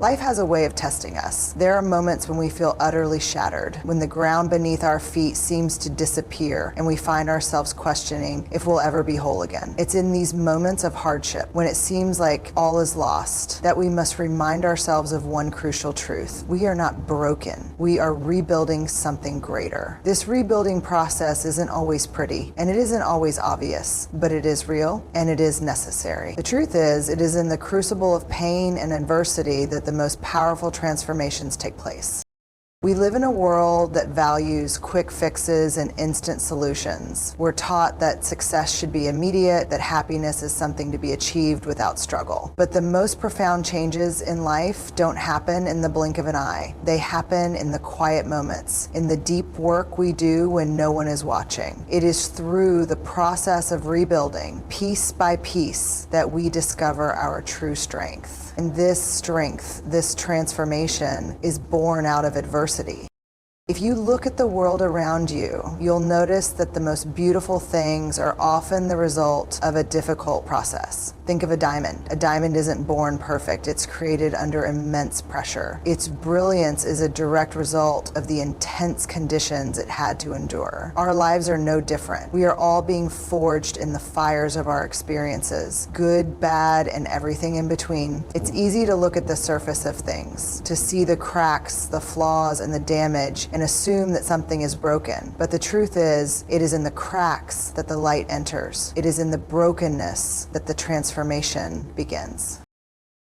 Life has a way of testing us. There are moments when we feel utterly shattered, when the ground beneath our feet seems to disappear and we find ourselves questioning if we'll ever be whole again. It's in these moments of hardship, when it seems like all is lost, that we must remind ourselves of one crucial truth. We are not broken. We are rebuilding something greater. This rebuilding process isn't always pretty, and it isn't always obvious, but it is real and it is necessary. The truth is, it is in the crucible of pain and adversity that the most powerful transformations take place. We live in a world that values quick fixes and instant solutions. We're taught that success should be immediate, that happiness is something to be achieved without struggle. But the most profound changes in life don't happen in the blink of an eye. They happen in the quiet moments, in the deep work we do when no one is watching. It is through the process of rebuilding, piece by piece, that we discover our true strength. And this strength, this transformation, is born out of adversity. If you look at the world around you, you'll notice that the most beautiful things are often the result of a difficult process. Think of a diamond. A diamond isn't born perfect. It's created under immense pressure. Its brilliance is a direct result of the intense conditions it had to endure. Our lives are no different. We are all being forged in the fires of our experiences, good, bad, and everything in between. It's easy to look at the surface of things, to see the cracks, the flaws, and the damage, and assume that something is broken. But the truth is, it is in the cracks that the light enters. It is in the brokenness that the transformation begins.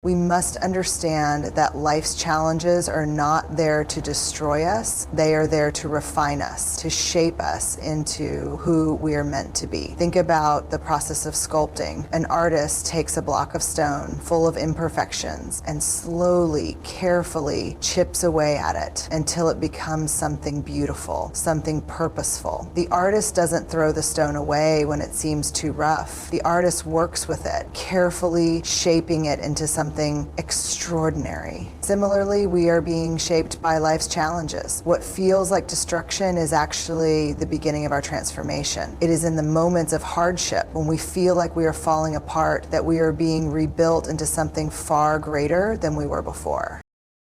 We must understand that life's challenges are not there to destroy us. They are there to refine us, to shape us into who we are meant to be. Think about the process of sculpting. An artist takes a block of stone full of imperfections and slowly, carefully chips away at it until it becomes something beautiful, something purposeful. The artist doesn't throw the stone away when it seems too rough. The artist works with it, carefully shaping it into something extraordinary. Similarly, we are being shaped by life's challenges. What feels like destruction is actually the beginning of our transformation. It is in the moments of hardship, when we feel like we are falling apart, that we are being rebuilt into something far greater than we were before.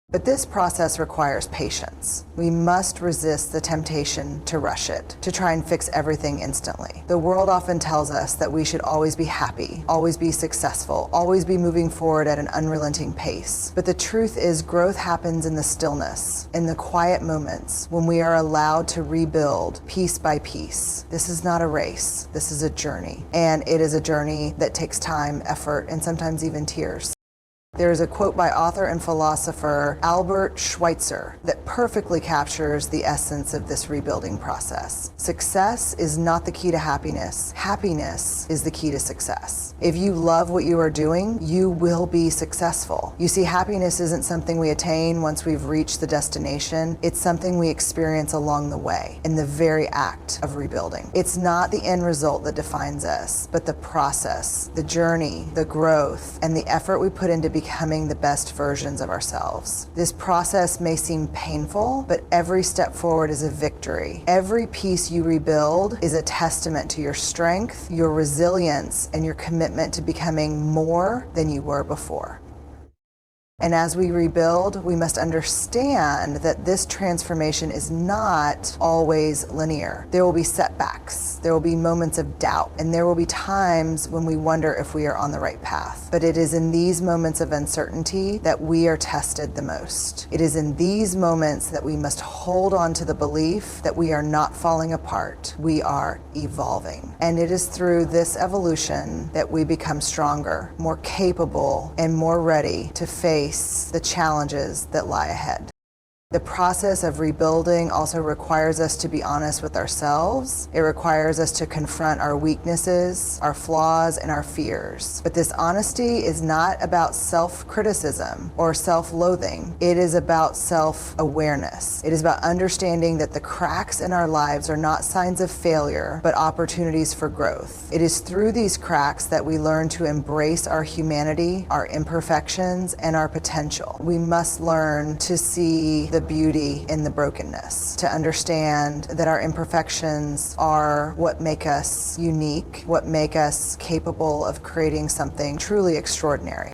But this process requires patience. We must resist the temptation to rush it, to try and fix everything instantly. The world often tells us that we should always be happy, always be successful, always be moving forward at an unrelenting pace. But the truth is, growth happens in the stillness, in the quiet moments, when we are allowed to rebuild piece by piece. This is not a race. This is a journey. And it is a journey that takes time, effort, and sometimes even tears. There is a quote by author and philosopher Albert Schweitzer that perfectly captures the essence of this rebuilding process. Success is not the key to happiness. Happiness is the key to success. If you love what you are doing, you will be successful. You see, happiness isn't something we attain once we've reached the destination. It's something we experience along the way, in the very act of rebuilding. It's not the end result that defines us, but the process, the journey, the growth, and the effort we put into becoming the best versions of ourselves. This process may seem painful, but every step forward is a victory. Every piece you rebuild is a testament to your strength, your resilience, and your commitment to becoming more than you were before. And as we rebuild, we must understand that this transformation is not always linear. There will be setbacks, there will be moments of doubt, and there will be times when we wonder if we are on the right path. But it is in these moments of uncertainty that we are tested the most. It is in these moments that we must hold on to the belief that we are not falling apart, we are evolving. And it is through this evolution that we become stronger, more capable, and more ready to face the challenges that lie ahead. The process of rebuilding also requires us to be honest with ourselves. It requires us to confront our weaknesses, our flaws, and our fears. But this honesty is not about self-criticism or self-loathing. It is about self-awareness. It is about understanding that the cracks in our lives are not signs of failure, but opportunities for growth. It is through these cracks that we learn to embrace our humanity, our imperfections, and our potential. We must learn to see the beauty in the brokenness, to understand that our imperfections are what make us unique, what make us capable of creating something truly extraordinary.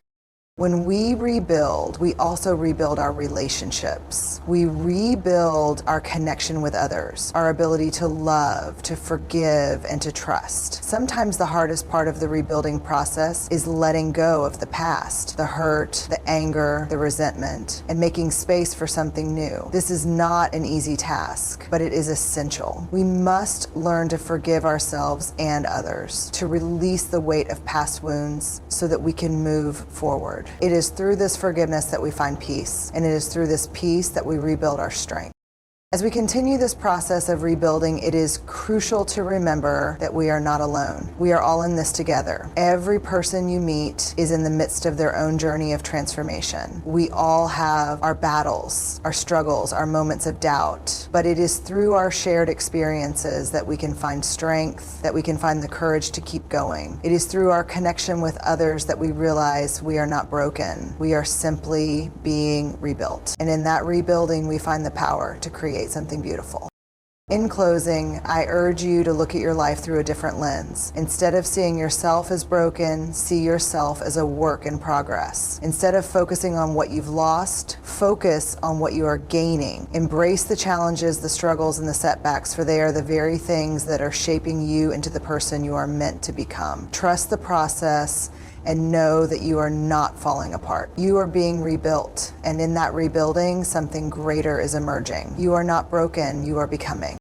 When we rebuild, we also rebuild our relationships. We rebuild our connection with others, our ability to love, to forgive, and to trust. Sometimes the hardest part of the rebuilding process is letting go of the past, the hurt, the anger, the resentment, and making space for something new. This is not an easy task, but it is essential. We must learn to forgive ourselves and others, to release the weight of past wounds so that we can move forward. It is through this forgiveness that we find peace, and it is through this peace that we rebuild our strength. As we continue this process of rebuilding, it is crucial to remember that we are not alone. We are all in this together. Every person you meet is in the midst of their own journey of transformation. We all have our battles, our struggles, our moments of doubt, but it is through our shared experiences that we can find strength, that we can find the courage to keep going. It is through our connection with others that we realize we are not broken. We are simply being rebuilt. And in that rebuilding, we find the power to create something beautiful. In closing, I urge you to look at your life through a different lens. Instead of seeing yourself as broken, see yourself as a work in progress. Instead of focusing on what you've lost, focus on what you are gaining. Embrace the challenges, the struggles, and the setbacks, for they are the very things that are shaping you into the person you are meant to become. Trust the process and know that you are not falling apart. You are being rebuilt, and in that rebuilding, something greater is emerging. You are not broken, you are becoming.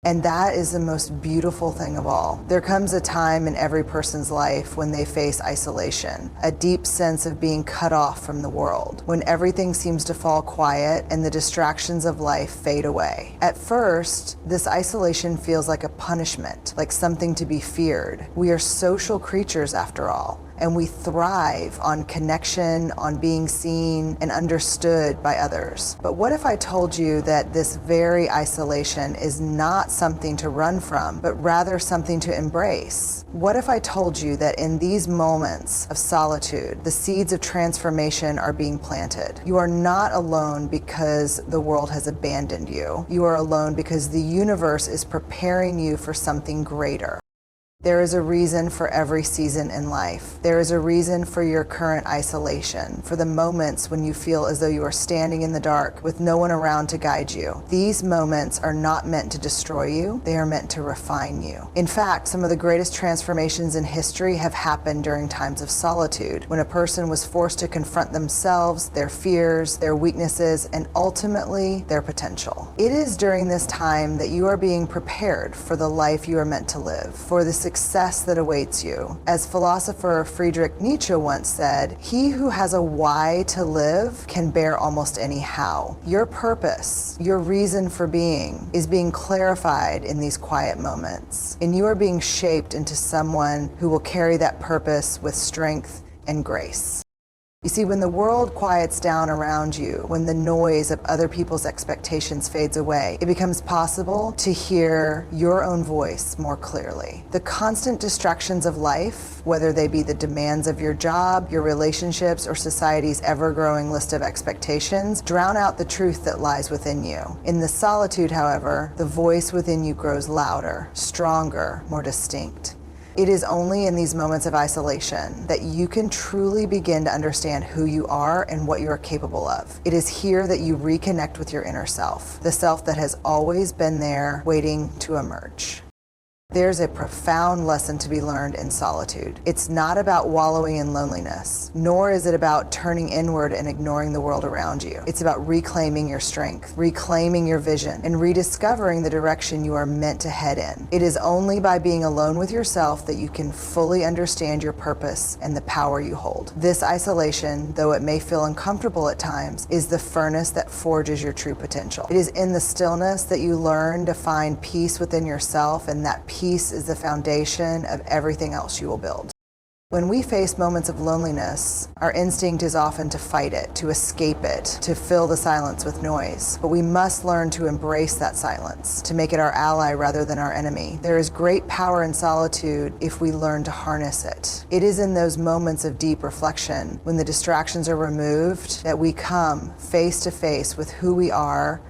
And that is the most beautiful thing of all. There comes a time in every person's life when they face isolation, a deep sense of being cut off from the world, when everything seems to fall quiet and the distractions of life fade away. At first, this isolation feels like a punishment, like something to be feared. We are social creatures after all, and we thrive on connection, on being seen and understood by others. But what if I told you that this very isolation is not something to run from, but rather something to embrace? What if I told you that in these moments of solitude, the seeds of transformation are being planted? You are not alone because the world has abandoned you. You are alone because the universe is preparing you for something greater. There is a reason for every season in life. There is a reason for your current isolation, for the moments when you feel as though you are standing in the dark with no one around to guide you. These moments are not meant to destroy you, they are meant to refine you. In fact, some of the greatest transformations in history have happened during times of solitude, when a person was forced to confront themselves, their fears, their weaknesses, and ultimately their potential. It is during this time that you are being prepared for the life you are meant to live, for the success that awaits you. As philosopher Friedrich Nietzsche once said, "He who has a why to live can bear almost any how." Your purpose, your reason for being, is being clarified in these quiet moments, and you are being shaped into someone who will carry that purpose with strength and grace. You see, when the world quiets down around you, when the noise of other people's expectations fades away, it becomes possible to hear your own voice more clearly. The constant distractions of life, whether they be the demands of your job, your relationships, or society's ever-growing list of expectations, drown out the truth that lies within you. In the solitude, however, the voice within you grows louder, stronger, more distinct. It is only in these moments of isolation that you can truly begin to understand who you are and what you are capable of. It is here that you reconnect with your inner self, the self that has always been there, waiting to emerge. There's a profound lesson to be learned in solitude. It's not about wallowing in loneliness, nor is it about turning inward and ignoring the world around you. It's about reclaiming your strength, reclaiming your vision, and rediscovering the direction you are meant to head in. It is only by being alone with yourself that you can fully understand your purpose and the power you hold. This isolation, though it may feel uncomfortable at times, is the furnace that forges your true potential. It is in the stillness that you learn to find peace within yourself, and that peace is the foundation of everything else you will build. When we face moments of loneliness, our instinct is often to fight it, to escape it, to fill the silence with noise. But we must learn to embrace that silence, to make it our ally rather than our enemy. There is great power in solitude if we learn to harness it. It is in those moments of deep reflection, when the distractions are removed, that we come face to face with who we are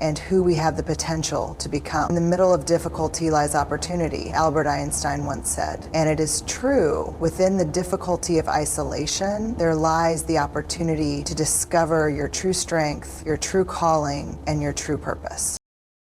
and who we have the potential to become. In the middle of difficulty lies opportunity, Albert Einstein once said. And it is true, within the difficulty of isolation, there lies the opportunity to discover your true strength, your true calling, and your true purpose.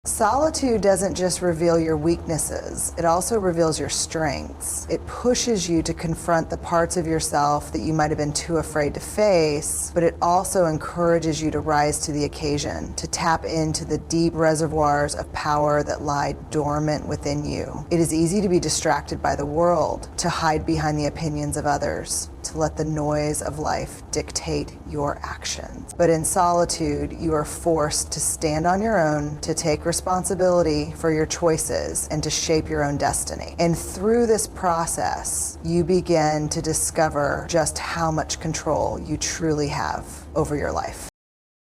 Solitude doesn't just reveal your weaknesses, it also reveals your strengths. It pushes you to confront the parts of yourself that you might have been too afraid to face, but it also encourages you to rise to the occasion, to tap into the deep reservoirs of power that lie dormant within you. It is easy to be distracted by the world, to hide behind the opinions of others, to let the noise of life dictate your actions. But in solitude, you are forced to stand on your own, to take responsibility for your choices, and to shape your own destiny. And through this process, you begin to discover just how much control you truly have over your life.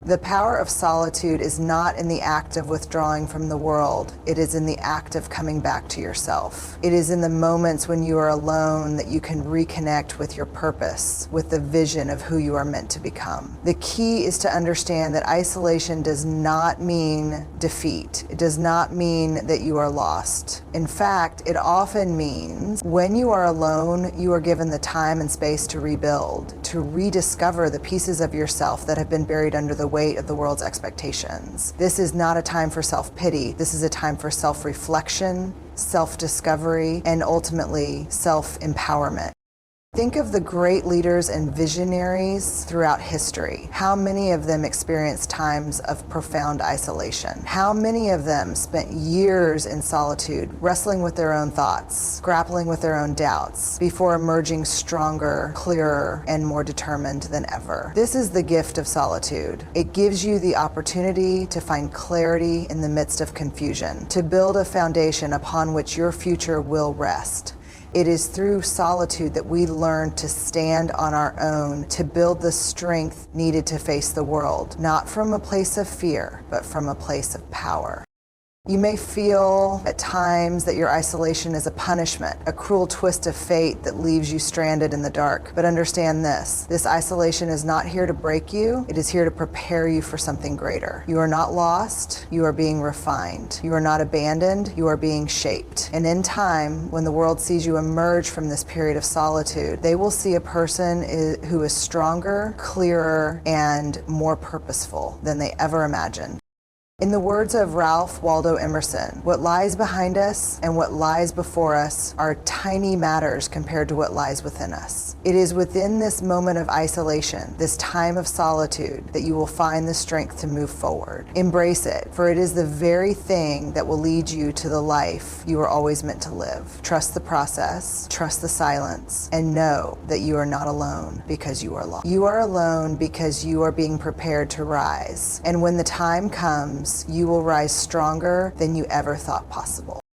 The power of solitude is not in the act of withdrawing from the world. It is in the act of coming back to yourself. It is in the moments when you are alone that you can reconnect with your purpose, with the vision of who you are meant to become. The key is to understand that isolation does not mean defeat. It does not mean that you are lost. In fact, it often means when you are alone, you are given the time and space to rebuild, to rediscover the pieces of yourself that have been buried under the weight of the world's expectations. This is not a time for self-pity. This is a time for self-reflection, self-discovery, and ultimately self-empowerment. Think of the great leaders and visionaries throughout history. How many of them experienced times of profound isolation? How many of them spent years in solitude, wrestling with their own thoughts, grappling with their own doubts, before emerging stronger, clearer, and more determined than ever? This is the gift of solitude. It gives you the opportunity to find clarity in the midst of confusion, to build a foundation upon which your future will rest. It is through solitude that we learn to stand on our own, to build the strength needed to face the world, not from a place of fear, but from a place of power. You may feel at times that your isolation is a punishment, a cruel twist of fate that leaves you stranded in the dark. But understand this isolation is not here to break you, it is here to prepare you for something greater. You are not lost, you are being refined. You are not abandoned, you are being shaped. And in time, when the world sees you emerge from this period of solitude, they will see a person who is stronger, clearer, and more purposeful than they ever imagined. In the words of Ralph Waldo Emerson, what lies behind us and what lies before us are tiny matters compared to what lies within us. It is within this moment of isolation, this time of solitude, that you will find the strength to move forward. Embrace it, for it is the very thing that will lead you to the life you are always meant to live. Trust the process, trust the silence, and know that you are not alone because you are lost. You are alone because you are being prepared to rise. And when the time comes, you will rise stronger than you ever thought possible.